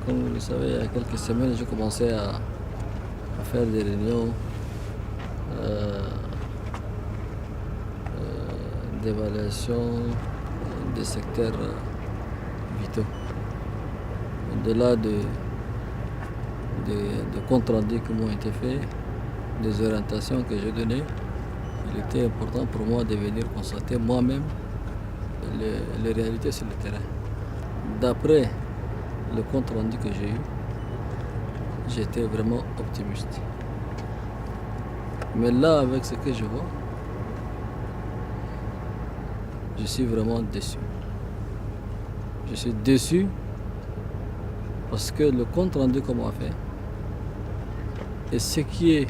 comme vous le savez, il y a quelques semaines, j'ai commencé à faire des réunions d'évaluation des secteurs vitaux. Au-delà de comptes rendus qui m'ont été faits, des orientations que j'ai données, il était important pour moi de venir constater moi-même les réalités sur le terrain. D'après le compte rendu que j'ai eu, j'étais vraiment optimiste. Mais là, avec ce que je vois, je suis vraiment déçu. Je suis déçu parce que le compte rendu qu'on m'a fait et ce qui est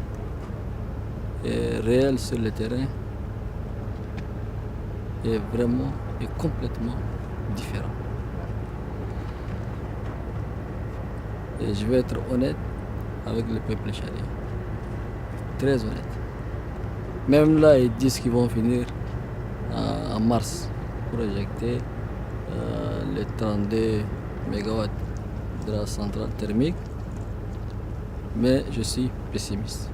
réel sur le terrain est vraiment et complètement différent. Et je vais être honnête avec le peuple tchadien. Très honnête. Même là, ils disent qu'ils vont finir en mars pour éjecter les 32 MW de la centrale thermique. Mais je suis pessimiste.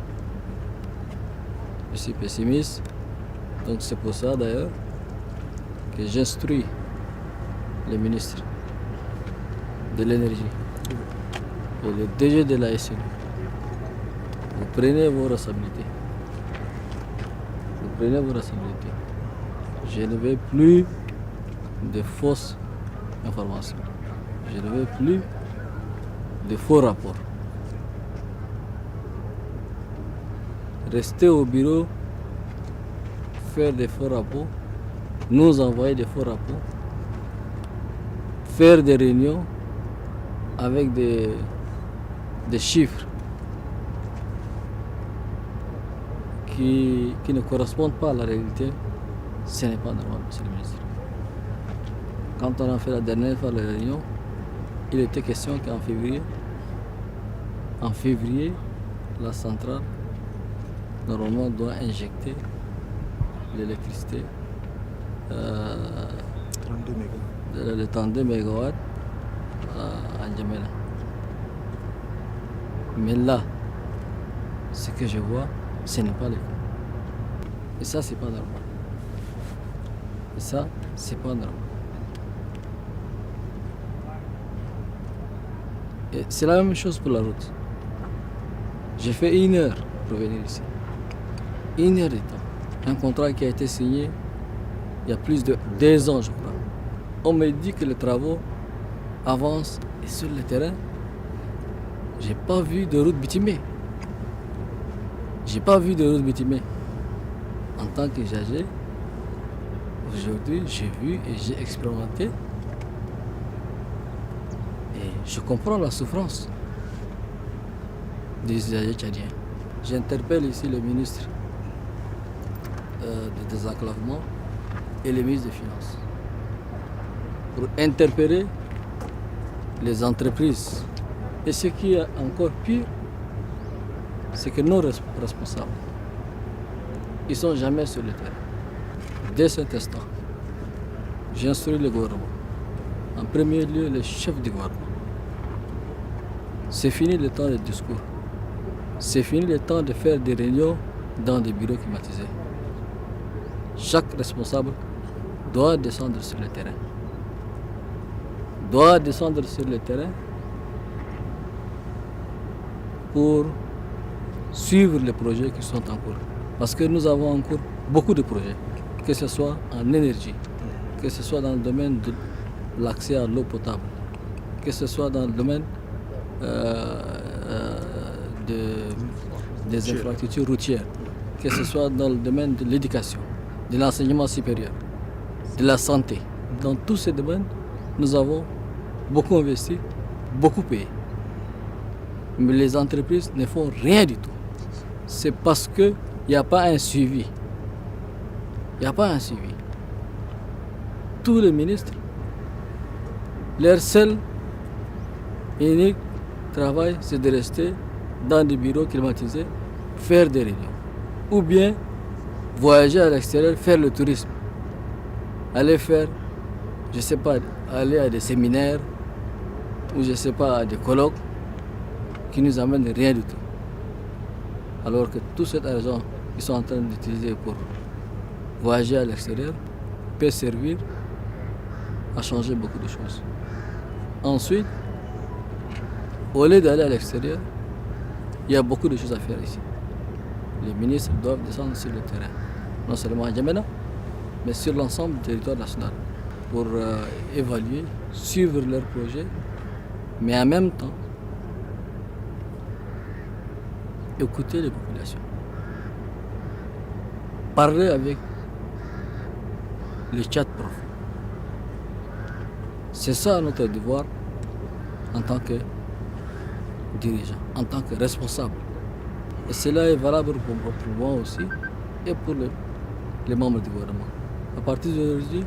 Je suis pessimiste. Donc c'est pour ça d'ailleurs que j'instruis le ministre de l'énergie et le DG de la SNU. Vous prenez vos responsabilités. Vous prenez vos responsabilités. Je ne veux plus de fausses informations. Je ne veux plus de faux rapports. Rester au bureau, faire des faux rapports, nous envoyer des faux rapports, faire des réunions avec des chiffres qui ne correspondent pas à la réalité, ce n'est pas normal, monsieur le ministre. Quand on a fait la dernière fois la réunion, il était question qu'en février, la centrale normalement doit injecter l'électricité de 32 MW à N'Djamena. Mais là, ce que je vois, ce n'est pas le cas. Et ça, c'est pas normal. Et ça, c'est pas normal. Et c'est la même chose pour la route. J'ai fait 1 heure pour venir ici. 1 heure de temps. Un contrat qui a été signé il y a plus de 2 ans, je crois. On me dit que les travaux avancent et sur le terrain, j'ai pas vu de route bitumée. J'ai pas vu de route bitumée. En tant que j'agais, aujourd'hui, j'ai vu et j'ai expérimenté. Et je comprends la souffrance des usagers tchadiens. J'interpelle ici le ministre du désenclavement et le ministre des Finances pour interpeller les entreprises. Et ce qui est encore pire, c'est que nos responsables, ils ne sont jamais sur le terrain. Dès cet instant, j'instruis le gouvernement. En premier lieu, le chef du gouvernement. C'est fini le temps des discours. C'est fini le temps de faire des réunions dans des bureaux climatisés. Chaque responsable doit descendre sur le terrain. Doit descendre sur le terrain pour suivre les projets qui sont en cours. Parce que nous avons en cours beaucoup de projets, que ce soit en énergie, que ce soit dans le domaine de l'accès à l'eau potable, que ce soit dans le domaine des infrastructures routières, que ce soit dans le domaine de l'éducation, de l'enseignement supérieur, de la santé. Dans tous ces domaines, nous avons beaucoup investi, beaucoup payé. Mais les entreprises ne font rien du tout. C'est parce qu'il n'y a pas un suivi. Il n'y a pas un suivi. Tous les ministres, leur seul et unique travail, c'est de rester dans des bureaux climatisés, faire des réunions. Ou bien voyager à l'extérieur, faire le tourisme. Aller faire, je ne sais pas, aller à des séminaires, ou je ne sais pas, à des colloques qui nous amènent rien du tout. Alors que tout cet argent qu'ils sont en train d'utiliser pour voyager à l'extérieur peut servir à changer beaucoup de choses. Ensuite, au lieu d'aller à l'extérieur, il y a beaucoup de choses à faire ici. Les ministres doivent descendre sur le terrain, non seulement à Djamena, mais sur l'ensemble du territoire national, pour évaluer, suivre leurs projets, mais en même temps, écouter les populations. Parler avec les chats profond. C'est ça notre devoir en tant que dirigeant, en tant que responsable. Et cela est valable pour moi aussi et pour les membres du gouvernement. À partir d'aujourd'hui,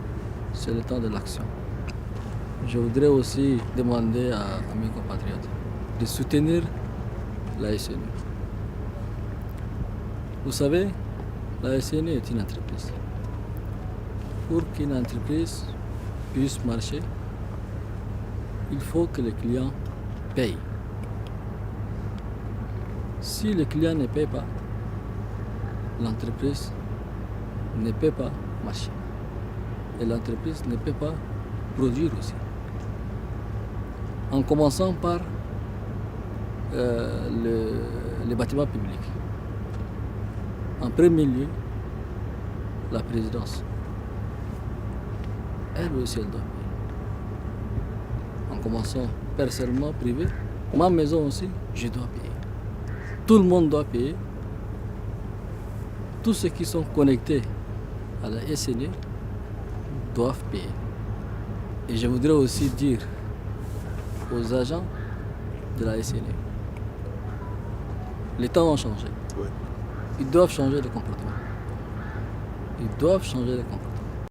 c'est le temps de l'action. Je voudrais aussi demander à mes compatriotes de soutenir la SNU. Vous savez, la SNU est une entreprise. Pour qu'une entreprise puisse marcher, il faut que les clients payent. Si le client ne paye pas, l'entreprise ne peut pas marcher. Et l'entreprise ne peut pas produire aussi. En commençant par les bâtiments publics. En premier lieu, la présidence. Elle aussi, elle doit payer. En commençant personnellement, privé, ma maison aussi, je dois payer. Tout le monde doit payer. Tous ceux qui sont connectés à la SNU doivent payer. Et je voudrais aussi dire aux agents de la SNU, les temps ont changé. Ils doivent changer de comportement. Ils doivent changer de comportement.